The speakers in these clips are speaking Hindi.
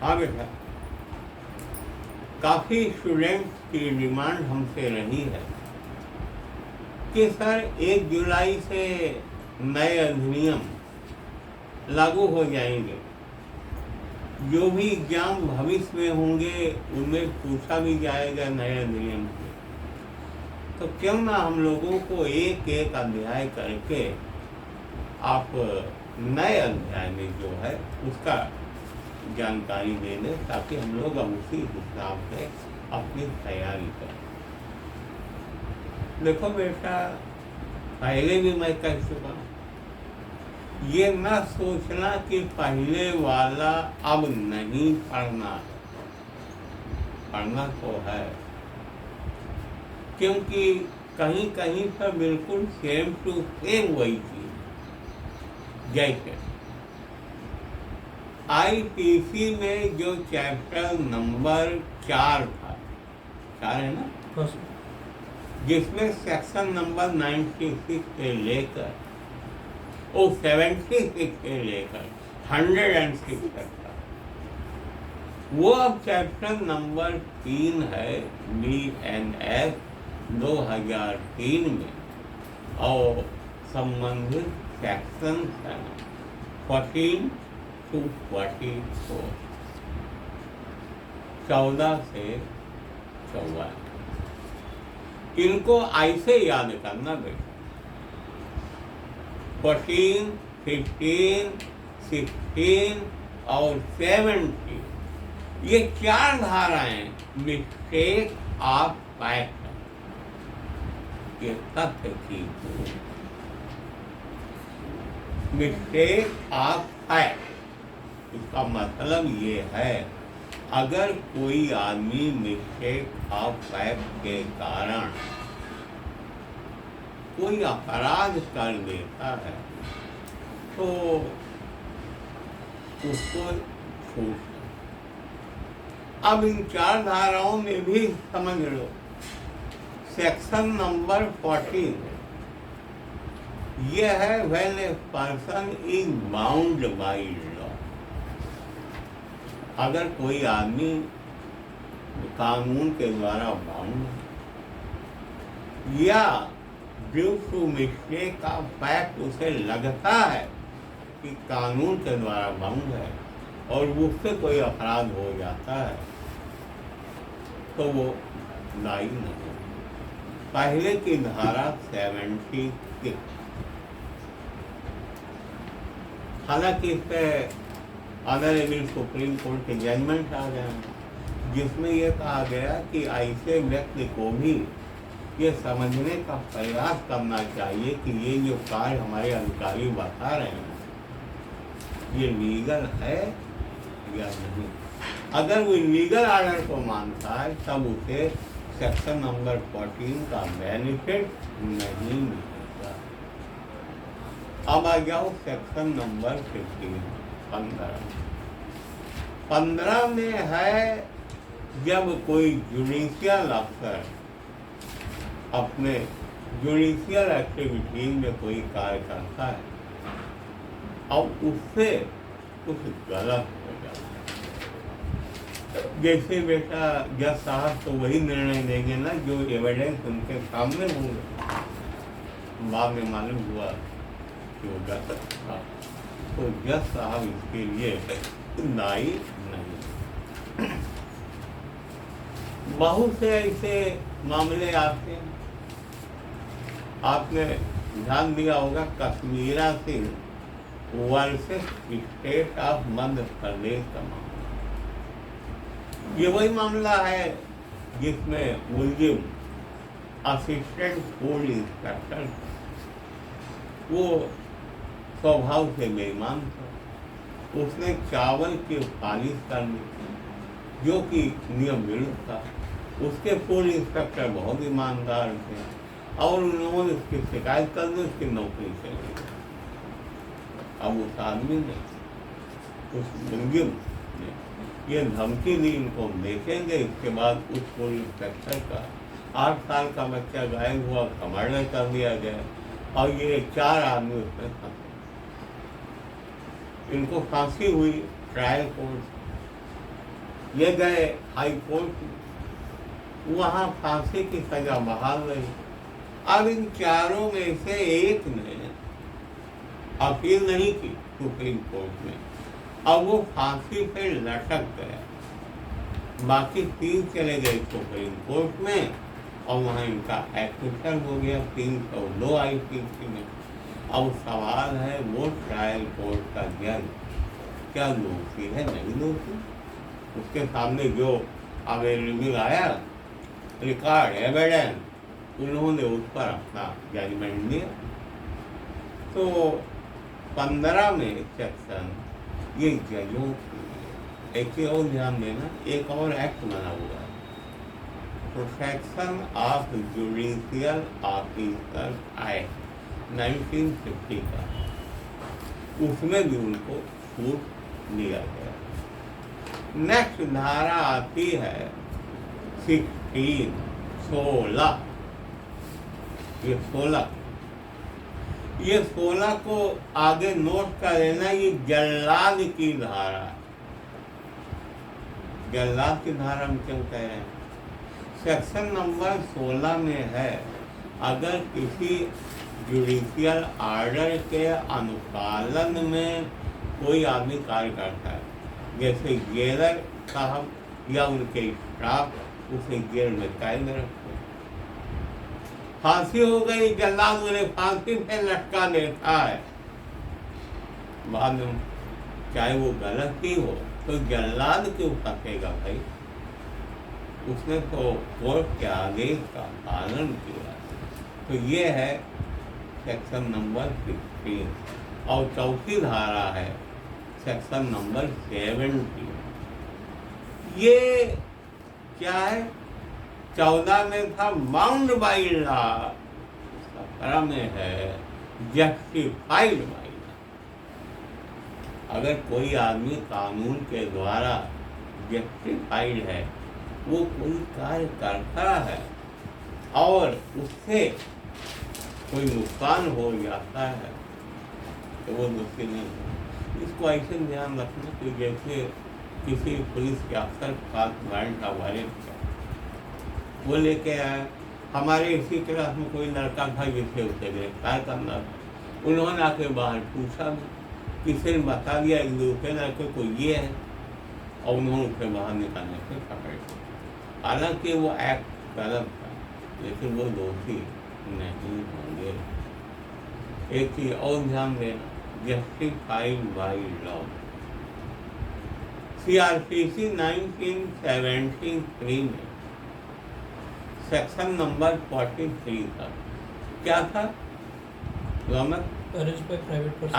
हाँ बेटा, काफ़ी स्टूडेंट्स की डिमांड हमसे रही है कि सर 1 जुलाई से नए अधिनियम लागू हो जाएंगे, जो भी एग्जाम भविष्य में होंगे उनमें पूछा भी जाएगा नए अधिनियम से। तो क्यों ना हम लोगों को एक एक अध्याय करके आप नए अध्याय में जो है उसका जानकारी दे दें, ताकि हम लोग अब उसी हिसाब से अपनी तैयारी करें। देखो बेटा, पहले भी मैं कह चुका हूँ, ये न सोचना कि पहले वाला अब नहीं पढ़ना है, पढ़ना तो है, क्योंकि कहीं कहीं पर बिल्कुल सेम टू सेम वही चीज। जैसे आईपीसी में जो चैप्टर नंबर 4 था, 4 है ना, जिसमें सेक्शन नंबर 96 से लेकर 76 से लेकर 106 तक था, वो अब चैप्टर नंबर 3 है BNS 2003 में, और संबंधित सेक्शन 14 to 44, 14 से 44। इनको ऐसे याद करना बेटा, 14, 15, 16 और 17, ये 4 धाराएं मिस्टेक ऑफ फैक्ट, ये तथ्य की मिस्टेक ऑफ फैक्ट। इसका मतलब ये है, अगर कोई आदमी मिस्टेक ऑफ फैक्ट के कारण कोई अपराध कर देता है तो उसको छूट। अब इन 4 धाराओं में भी समझ लो, सेक्शन नंबर 14 ये है when a person is bound by law. अगर कोई आदमी कानून के द्वारा बाउंड या due to mistake of fact उसे लगता है कि कानून के द्वारा बाउंड है और उससे कोई अपराध हो जाता है, तो वो दायी नहीं। पहले की धारा 76, हालांकि इस पर ऑनरेबल सुप्रीम कोर्ट के जजमेंट आ गए, जिसमें यह कहा गया कि ऐसे व्यक्ति को भी ये समझने का प्रयास करना चाहिए कि ये जो कार्य हमारे अधिकारी बता रहे हैं ये लीगल है या नहीं। अगर वो लीगल ऑर्डर को मानता है तब उसे सेक्शन नंबर 14 का बेनिफिट नहीं मिलेगा। अब आ जाओ सेक्शन नंबर 15 में है, जब कोई जुडिशियल अफसर अपने जुडिशियल एक्टिविटीज में कोई कार्य करता है और उससे कुछ गलत हो जाता है, जैसे बेटा जज साहब तो वही निर्णय देंगे ना जो एविडेंस उनके सामने होंगे, बाद में मालूम हुआ कि वो गलत था, तो जज साहब इसके लिए दायी नहीं। बहुत से ऐसे मामले आते हैं, आपने ध्यान दिया होगा Kashmira Singh versus state of Madhya Pradesh का मामला। ये वही मामला है जिसमें मुलजिम असिस्टेंट फूड इंस्पेक्टर, वो स्वभाव से बेईमान था, उसने चावल की पॉलिश करनी जो कि नियम विरुद्ध था। उसके फूड इंस्पेक्टर बहुत ईमानदार थे और उन्होंने उसकी शिकायत कर दी, उसकी नौकरी चली गई। अब उस आदमी ने, उस मुलजिम ने ये धमकी दी, इनको देखेंगे। इसके बाद उस फूड इंस्पेक्टर का 8 साल का बच्चा गायब हुआ, कमर्डर कर दिया गया और ये 4 आदमी उसमें फंसे। इनको फांसी हुई ट्रायल कोर्ट, ये गए हाई कोर्ट में, वहाँ फांसी की सजा बहाल रही। अब इन चारों में से एक ने अपील नहीं की सुप्रीम कोर्ट में, अब वो फांसी पे लटक गया। बाकी 3 चले गए सुप्रीम कोर्ट में और वहाँ इनका एक्विटल हो गया 302 IPC में। अब सवाल है वो ट्रायल कोर्ट का जज क्या दोषी है नहीं दोषी, उसके सामने जो अवेलेबल आया रिकॉर्ड एविडेंस उन्होंने उस पर अपना जजमेंट दिया। तो 15 में सेक्शन ये जजों एक और ध्यान देना, एक और एक्ट बना हुआ है protection of judicial officer act 1950 का, उसमें भी उनको छूट दिया गया। नेक्स्ट धारा आती है 16 ये 16 को आगे नोट कर लेना, ये जल्लाद की धारा है। जल्लाद की धारा में क्यों कह रहे हैं? सेक्शन नंबर 16 में है अगर किसी जुडिशियल ऑर्डर के अनुपालन में कोई आदमी कार्य करता है, जैसे जेलर साहब या उनके स्टाफ, उसे जेल में कैद में रखते, फांसी हो गई, जल्लाद उन्हें फांसी पे लटका देता है, बाद में चाहे वो गलत ही हो तो जल्लाद क्यों फंसेगा भाई? उसने तो कोर्ट के आदेश का पालन किया। तो ये है सेक्शन नंबर 16 और चौथी धारा है सेक्शन नंबर 17। ये क्या है? 14 में था बाउंड बाई लॉ, 17 में है जस्टिफाइड बाई लॉ। अगर कोई आदमी कानून के द्वारा जस्टिफाइड है, वो कोई कार्य करता है और उससे कोई नुकसान हो जाता है तो वो दोषी नहीं है। इसको ऐसे ध्यान रखना कि जैसे किसी पुलिस के अफसर के पास वारंट का वारंट किया, वो लेके आया, हमारे इसी क्लास में कोई लड़का था जिसे उसे गिरफ्तार करना था, उन्होंने आके बाहर पूछा भी, किसी ने बता दिया एक दूसरे लड़के को ये है, और उन्होंने उसे बाहर निकालने से पकड़ लिया। हालांकि वो एक्ट गलत था, लेकिन वो दोषी नहीं होंगे। एक चीज और ध्यान देना, जस्टिफाइड बाई लॉ, CRPC 1973 में सेक्शन नंबर 43 था, क्या था?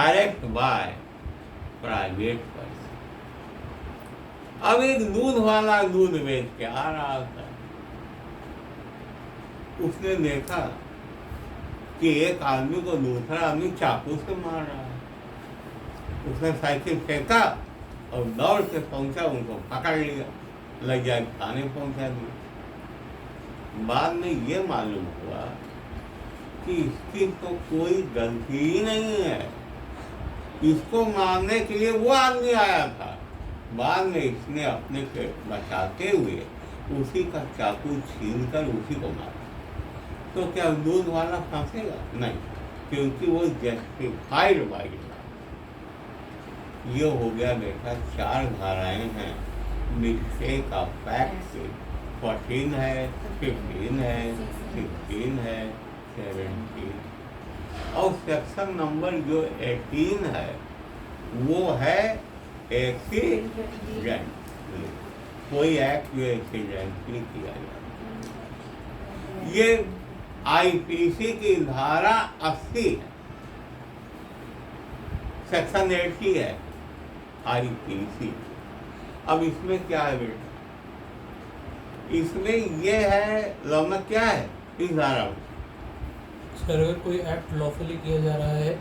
Arrest by private person. अब एक दूध वाला दूध बेच के आ रहा था, उसने देखा कि एक आदमी को दूसरा आदमी चाकू से मार रहा है, उसने साइकिल फेंका और दौड़ के पहुंचा, उनको पकड़ लिया, लग जाए थाने पहुंचा दिया। बाद में ये मालूम हुआ कि इसकी तो कोई गलती ही नहीं है, इसको मारने के लिए वो आदमी आया था। बाद में इसने अपने से बचाते हुए उसी का चाकू छीनकर उसी को मारा। तो क्या दूध वाला फंसेगा? नहीं, क्योंकि वो जस्टिफाइड बाई लॉ। ये हो गया बेटा, 4 धाराएं हैं मिस्टेक ऑफ फैक्ट से, 14 है, 15 है, 16 है, 17 और सेक्शन नंबर जो 18 है वो है एक्सीडेंट। कोई एक्ट जो एक्सीडेंटली किया जाए। ये IPC की धारा 80 है, सेक्शन 80 है IPC। अब इसमें क्या है बेटा? इसमें ये है लॉ क्या है इस धारा में? सर, अगर कोई एक्ट लॉफुली किया जा रहा है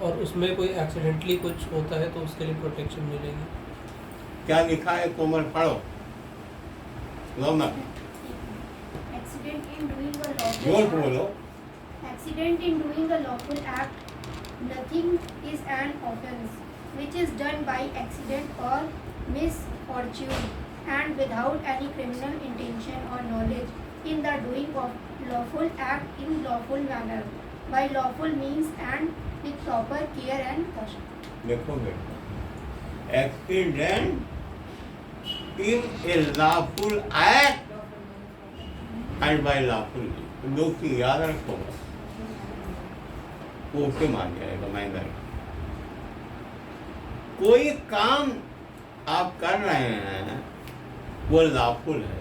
और उसमें कोई एक्सीडेंटली कुछ होता है तो उसके लिए प्रोटेक्शन मिलेगी। क्या लिखा है कोमल? पढ़ो जोर बोलो। Accident in doing a lawful act, nothing is an offence which is done by accident or misfortune and without any criminal intention or knowledge in the doing of lawful act in lawful manner by lawful means and with proper care and caution. देखो बेटा, accident in a lawful act and by lawful means, दो चीज याद रखो, वो उसे मान जाएगा माइनर। कोई काम आप कर रहे हैं वो लॉफुल है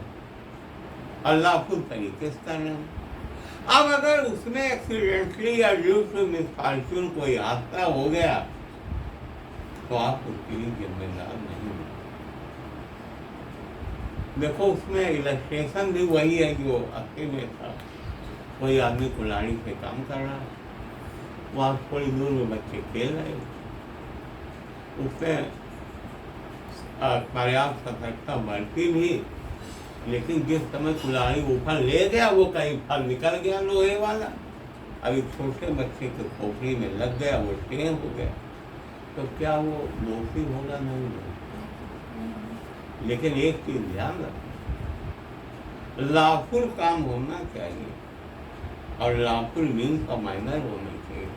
और लॉफुल तरीके से कर रहे हैं। अब अगर उसमें एक्सीडेंटली या ड्यू टू मिसफॉर्चून कोई हादसा हो गया तो आप उसके लिए जिम्मेदार नहीं हो। देखो उसमें इलस्ट्रेशन भी वही है जो अक्के में था। कोई आदमी कुल्हाड़ी से काम कर रहा है, वहाँ थोड़ी दूर में बच्चे खेल रहे, उसमें पर्याप्त सतर्कता बरती भी, लेकिन जिस समय कुल्हाड़ी ऊपर ले गया वो कहीं फल निकल गया लोहे वाला, अभी छोटे बच्चे के खोपड़ी में लग गया, वो टेम हो गया, तो क्या वो दोषी होगा? नहीं होगा। लेकिन एक चीज ध्यान रखो, लॉफुल काम होना चाहिए और लॉफुल मीन्स का माइनर होना चाहिए।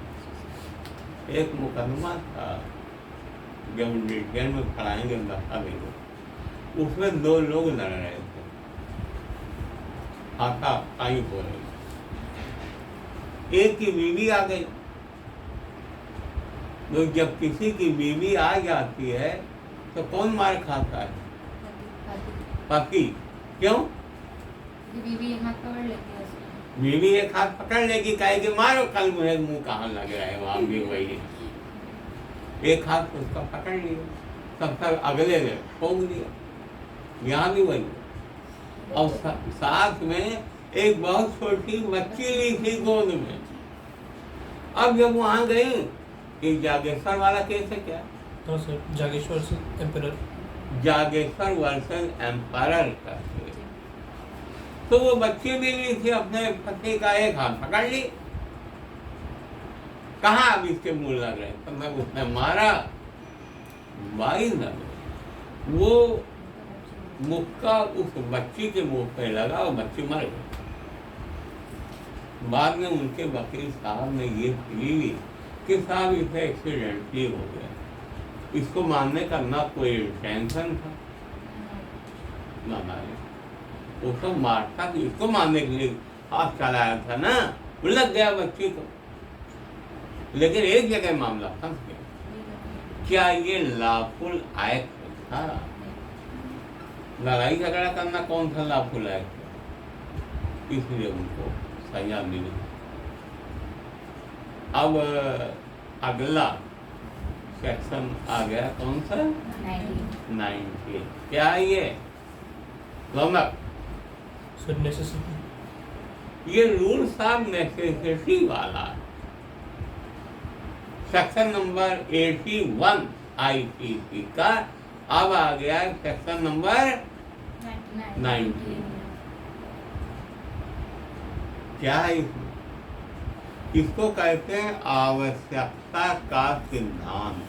एक मुकदमा था, जब डिटेल में पढ़ाएंगे दफा देंगे, उसमें दो लोग लड़ रहे थे, हाथापाई हो रही। एक की बीवी आ गई, तो जब किसी की बीवी आ जाती है तो कौन मार खाता है? पति। क्यों? बीवी एक हाथ पकड़ लेती है उसको। बीवी एक हाथ पकड़ लेगी, कहेगी मारो, कल मुझे मुंह कहाँ लग रहा है, वहां भी वही एक हाथ उसका पकड़ लिया, तब तक अगले ने ठोक दिया, यहाँ भी वही। और साथ में एक बहुत छोटी बच्ची ली थी गोद में। अब जब वहां गई कि जागेश्वर वाला केस है क्या? हाँ सर, जागेश्वर से एम्परर, जागेश्वर वर्सेस एम्पायर का केस। तो वो बच्ची भी ली थी, अपने पति का एक हाथ पकड़ ली, कहाँ अब इसके मुंह लग रहे, तो मैं उसने मारा, बाई न वो मुक्का उस बच्ची के मुंह पे लगा और बच्ची मर गई। बाद में उनके वकील साहब ने ये प्ली ली कि साहब इसे एक्सीडेंटली हो गया, इसको मारने का ना कोई इंटेंशन था ना मारे, वो तो मारता कि इसको मारने के लिए हाथ चलाया था ना, वो लग गया बच्ची को। लेकिन एक जगह मामला फंस गया, क्या ये लॉफुल एक्ट था? लड़ाई झगड़ा करना कौन सा लॉफुल एक्ट? इसलिए उनको सजा मिली। अब अगला सेक्शन आ गया, कौन सा? 90। क्या है ये? रौनक, सर नेसेसिटी। ये रूल्स ऑफ नेसेसिटी वाला सेक्शन नंबर 81 IPC का अब आ गया सेक्शन नंबर 90। क्या है इसमें? इसको कहते हैं आवश्यकता का सिद्धांत।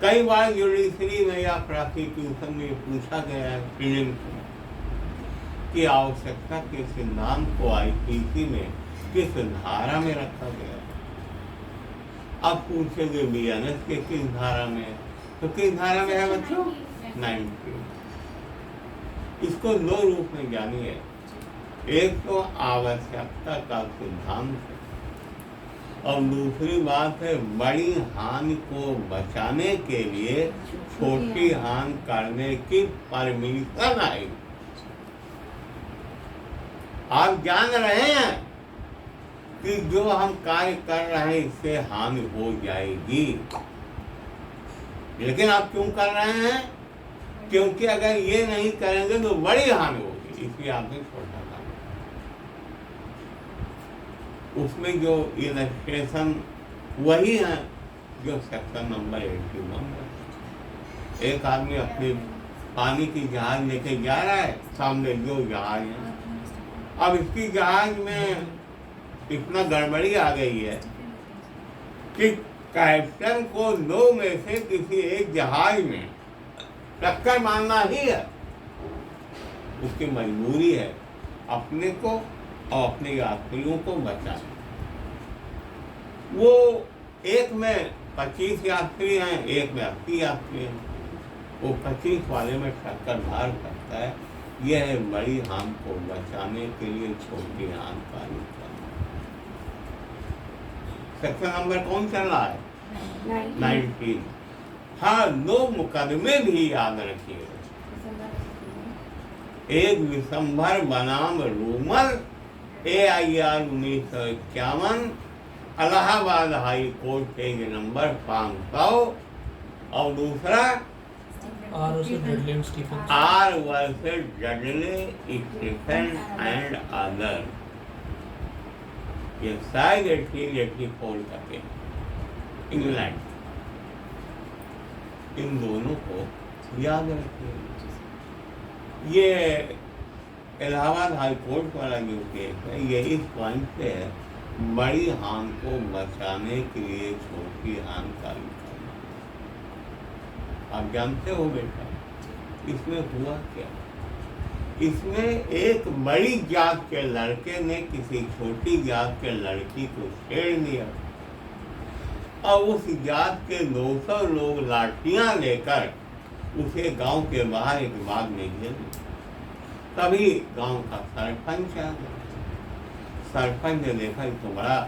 कई बार जुडिशरी में या प्रोसिक्यूशन में पूछा गया है प्रीलिम्स में कि आवश्यकता के सिद्धांत को IPC में किस धारा में रखा गया है। अब पूछेंगे BNS के किस धारा में, तो किस धारा में है बच्चों? 90। इसको दो रूप में जानिए, एक तो आवश्यकता का सिद्धांत है और दूसरी बात है बड़ी हानि को बचाने के लिए छोटी हानि करने की परमिशन आई। आप जान रहे हैं कि जो हम कार्य कर रहे हैं इससे हानि हो जाएगी, लेकिन आप क्यों कर रहे हैं? क्योंकि अगर ये नहीं करेंगे तो बड़ी हानि होगी, इसलिए आपने छोटा काम। उसमें जो इलस्ट्रेशन वही है जो सेक्शन नंबर 81 है। एक आदमी अपनी पानी की जहाज लेके जा रहा है, सामने जो जहाज है, अब इसकी जहाज में इतना गड़बड़ी आ गई है कि कैप्टन को दो में से किसी एक जहाज में टक्कर मारना ही है, उसकी मजबूरी है अपने को और अपने यात्रियों को बचाना। वो एक में 25 यात्री हैं, एक में 80 यात्री हैं, वो 25 वाले में टक्कर मार सकता है। यह है बड़ी हान को बचाने के लिए छोटी हान का नुकसान। सेक्शन नंबर कौन चल रहा है? 19। हाँ, 2 मुकदमे भी याद रखिए। एक दिसंबर बनाम रूमल AIR 1951, Allahabad high court page number 500, और दूसरा R versus Dudley and Stephen. R versus Dudley, Stephen and other. ये शायद 1884 का केस, इंग्लैंड। इन दोनों को याद रखिए। ये इलाहाबाद हाई कोर्ट वाला जो केस है, ये इस पॉइंट पे है, बड़ी हान को बचाने के लिए छोटी हान का नुकसान। आप जानते हो बेटा, इसमें हुआ क्या? इसमें एक बड़ी जात के लड़के ने किसी छोटी जात के लड़की को छेड़ दिया और उस जात के 200 लोग लाठियां लेकर उसे गांव के बाहर एक बाग में घेर लिया। तभी गांव का सरपंच आ गया। सरपंच ने देखा तो बड़ा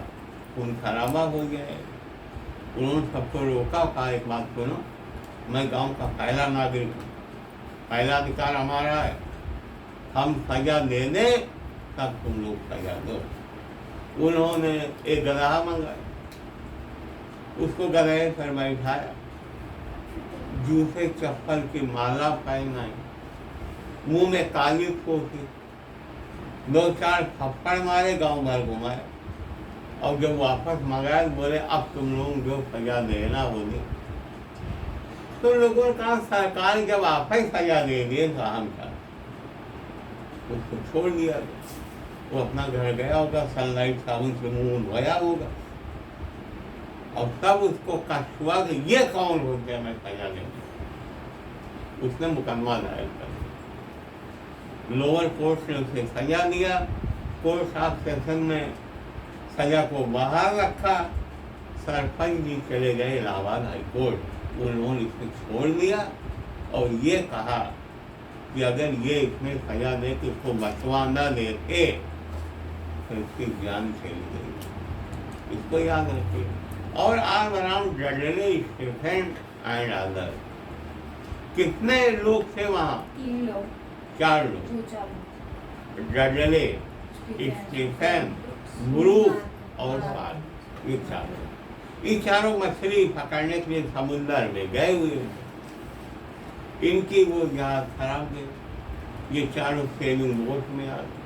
खून खराबा हो गया है। उन्होंने सबको रोका, कहा एक बात सुनो, मैं गांव का पहला नागरिक हूँ, पहला अधिकार हमारा है, हम सजा दे दें तब तुम लोग सजा दो। उन्होंने एक गदहा मंगाया, उसको गधे पर बैठाया, जूते चप्पल की माला पहनाई, मुंह में काली पोती, 2-4 थप्पड़ मारे, गांव भर घुमाए, और जब वापस मंगाए बोले अब तुम लोग जो सजा देना बोले। तो लोगों ने कहा सरकार जब आप ही सजा दे दिए तो हम क्या, उसको छोड़ दिया। वो अपना घर गया होगा, सनलाइट साबुन से मुंह धोया होगा, और तब उसको कष्ट हुआ कि ये कौन हो गया मैं सजा देंगे। उसने मुकदमा दायर कर दिया। लोअर कोर्ट ने उसे सजा दिया। कोर्ट ऑफ सेशन में सजा को बाहर रखा। सरपंच जी चले गए इलाहाबाद हाई कोर्ट। उन्होंने इसे छोड़ दिया और ये कहा कि अगर ये इसमें सजा दे कि उसको बचवा न देते तो इसकी जान चली गई। इसको याद रखिए। और R around Dudley, Stephen and other. कितने लोग थे वहाँ? 3 लोग, 4 लोग। डडले, स्टीफन, ब्रूक और पाल, ये 4 लोग। ये चारों मछली पकड़ने के लिए समुद्र में गए हुए। इनकी वो जहाज खराब गई। ये चारों सेलिंग बोट में आ गए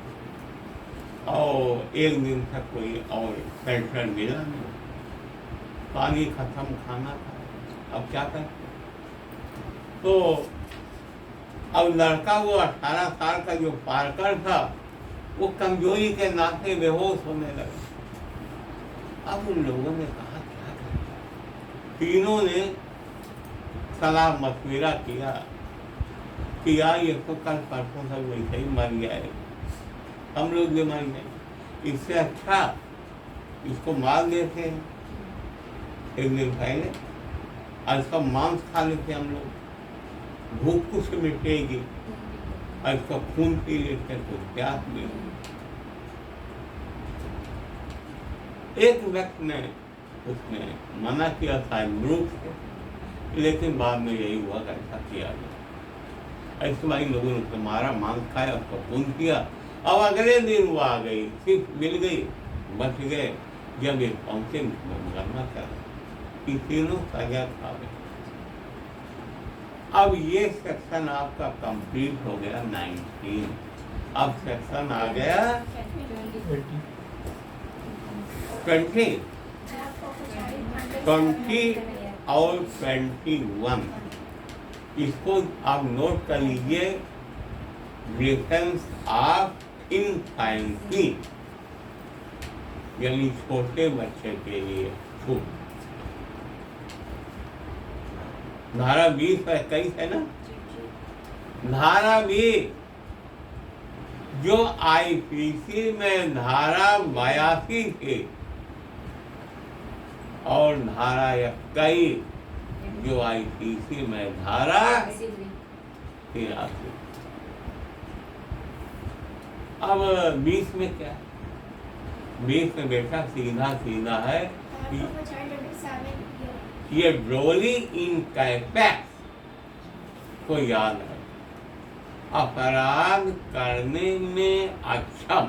और एक दिन तक कोई और पेट्रोल मिला नहीं, पानी खत्म, खाना था, अब क्या करते? तो अब लड़का वो 18 साल का जो पार्कर था वो कमजोरी के नाते बेहोश होने लगा। अब उन लोगों ने कहा क्या करें? तीनों ने सलाह मशविरा किया कि यार ये तो कल परसों तक वैसे ही मर जाए, हम लोग भी मर गए, इससे अच्छा इसको मार देते हैं एक दिन पहले, और इसका मांस खा लेते हम लोग, भूख कुछ मिटेगी, और इसका खून पी लेते तो प्यास भी। एक व्यक्ति ने उसने मना किया था ब्रूक से, लेकिन बाद में यही हुआ कि ऐसा किया गया। ऐसे भाई लोगों ने उसको मारा, मांस खाया, उसका खून किया, अब अगले दिन वो आ गई, सिर्फ मिल गई, बच गए। जब ये पहुंचे मुकदमा कर, तीनों सजा खा गए। अब ये सेक्शन आपका कंप्लीट हो गया 19। अब सेक्शन आ गया 20 और 21। इसको आप नोट कर लीजिए। डिफेंस ऑफ इनफैंसी, यानी छोटे बच्चे के लिए छूट। धारा 20 और 21 है ना, धारा भी जो आईपीसी में धारा 82 थी और धारा 21 जो आईपीसी में धारा 83। अब 20 में क्या है? 20 में बेटा सीधा सीधा है कि ये डोली इन कैपेक्स को याद है, अपराध करने में अक्षम।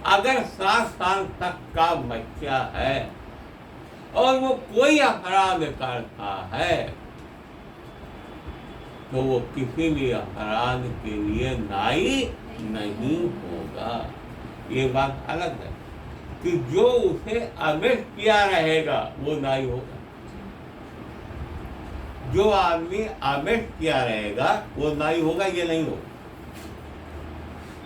अगर 7 साल तक का बच्चा है और वो कोई अपराध करता है तो वो किसी भी अपराध के लिए दायी नहीं होगा। ये बात अलग है कि जो उसे अरेस्ट किया रहेगा वो दायी होगा। जो आदमी अरेस्ट किया रहेगा वो दायी होगा, ये नहीं होगा।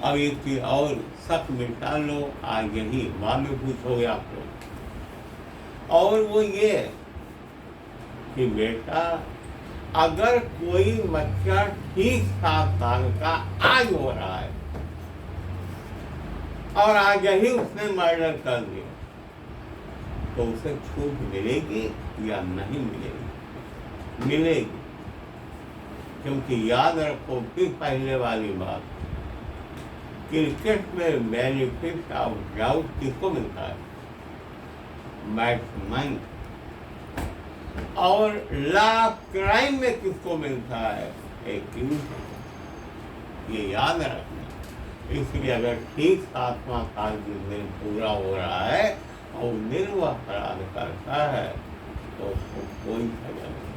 अब एक चीज और सख्त मिटा लो, आज यही बाद में पूछोगे आप लोग, और वो ये कि बेटा अगर कोई बच्चा ठीक 7 साल का आज हो रहा है और आज ही उसने मर्डर कर दिया तो उसे छूट मिलेगी या नहीं मिलेगी? मिलेगी, क्योंकि याद रखो फिर पहले वाली बात, क्रिकेट में बेनिफिट ऑफ डाउट किसको मिलता है? बैट्समैन। और लॉ क्राइम में किसको मिलता है? एक्यूज। ये याद रखना। इसलिए अगर ठीक 7वां साल जिस दिन पूरा हो रहा है और निर्व अपराध करता है तो उसको कोई सजा नहीं।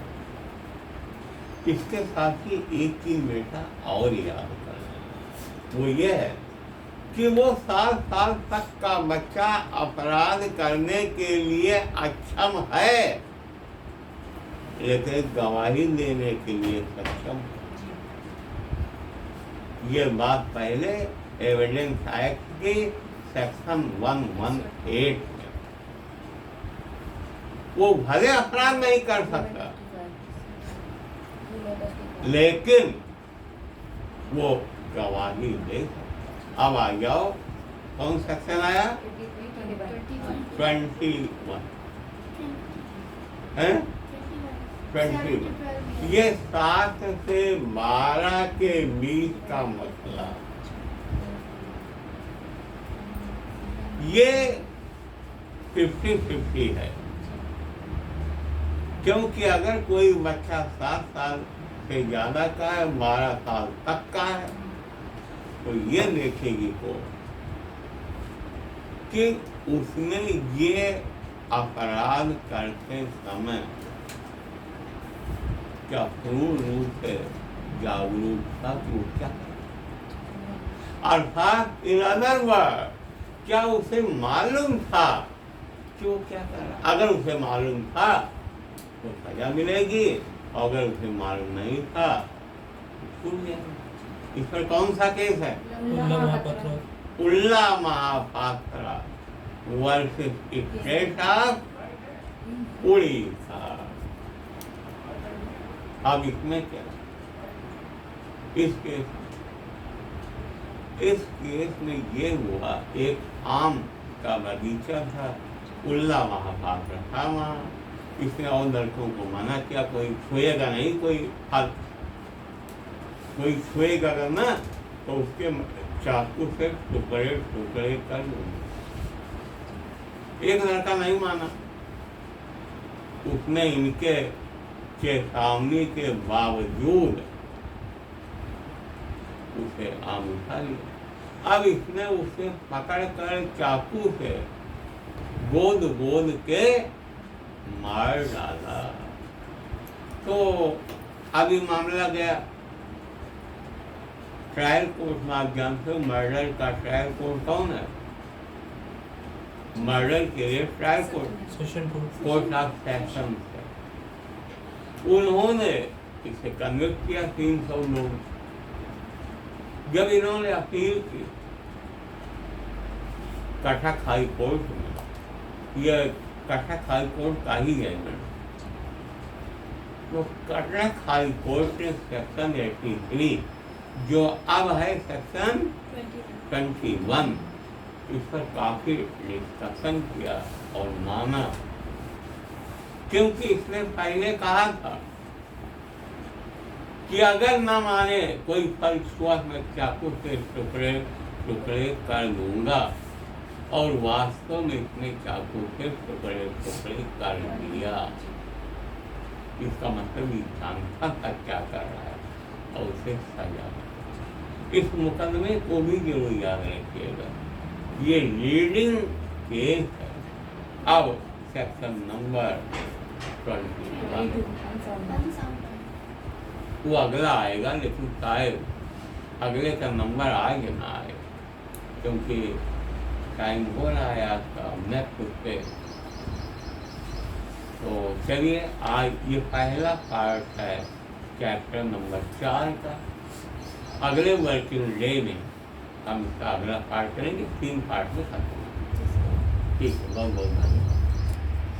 इसके साथ ही एक चीज बेटा और याद करना, वो ये है कि वो 7 साल तक का बच्चा अपराध करने के लिए अक्षम है, लेकिन गवाही देने के लिए सक्षम है। ये बात पहले एविडेंस एक्ट की सेक्शन 118 में, वो भले अपराध नहीं कर सकता लेकिन वो गवाही दे सकता। अब आ जाओ, कौन सेक्शन आया? 21 है 21। ये 7 से 12 के बीच का मसला, ये 50-50 है। क्योंकि अगर कोई बच्चा 7 साल से ज्यादा का है, 12 साल तक का है, तो ये देखेगी को कि उसने ये अपराध करते समय क्या पूर्ण रूप से जागरूक था कि वो क्या कर, अर्थात इन अदर वर्ड क्या उसे मालूम था कि वो क्या कर रहा? अगर उसे मालूम था तो सजा मिलेगी, और अगर उसे मालूम नहीं था तो छूट जाएगा। इस पर कौन सा केस है? Ulla Mahapatra versus state of Orissa. अब इसमें क्या, इस केस में ये हुआ, एक आम का बगीचा था, उल्ला महापात्र था वहाँ। इसने और लड़कों को मना किया, कोई छुएगा नहीं, कोई फल, कोई छुएगा अगर ना तो उसके चाकू से टुकड़े टुकड़े कर दूंगा। एक लड़का नहीं माना, उसने इनके चेतावनी के बावजूद उसे आम उठा लिया। अब इसने उसे पकड़ कर चाकू से गोद गोद के मार डाला। तो अभी मामला गया ट्रायल कोर्ट में। आप जानते हो मर्डर का ट्रायल कोर्ट कौन है? मर्डर के लिए trial court session court of session है। उन्होंने इसे कन्विक्ट किया 300 लोग। जब इन्होंने अपील की कटक हाई कोर्ट में, यह कटक हाई कोर्ट का ही है, तो कर्नाटक हाई कोर्ट ने सेक्शन 83 जो अब है सेक्शन 21 इस पर काफी डिस्कशन किया और माना, क्योंकि इसने पहले कहा था कि अगर न माने कोई फल छुआ मैं चाकू से टुकड़े टुकड़े कर लूंगा, और वास्तव में इसने चाकू से टुकड़े टुकड़े कर दिया। इसका मतलब इंसान का क्या कर रहा है और उसे सजा। इस मुकदमे को भी जरूर याद रखिएगा, ये लीडिंग केस है। अब सेक्शन नंबर 21 वो अगला आएगा, लेकिन शायद अगले का नंबर आए या ना आए, क्योंकि टाइम हो रहा है आज का नेक्स्ट उस पे। तो चलिए, आज ये पहला पार्ट है चैप्टर नंबर 4 का। अगले वर्किंग डे में हम इसका अगला पार्ट करेंगे, 3 पार्ट में खत्म। ठीक है, बहुत बहुत धन्यवाद।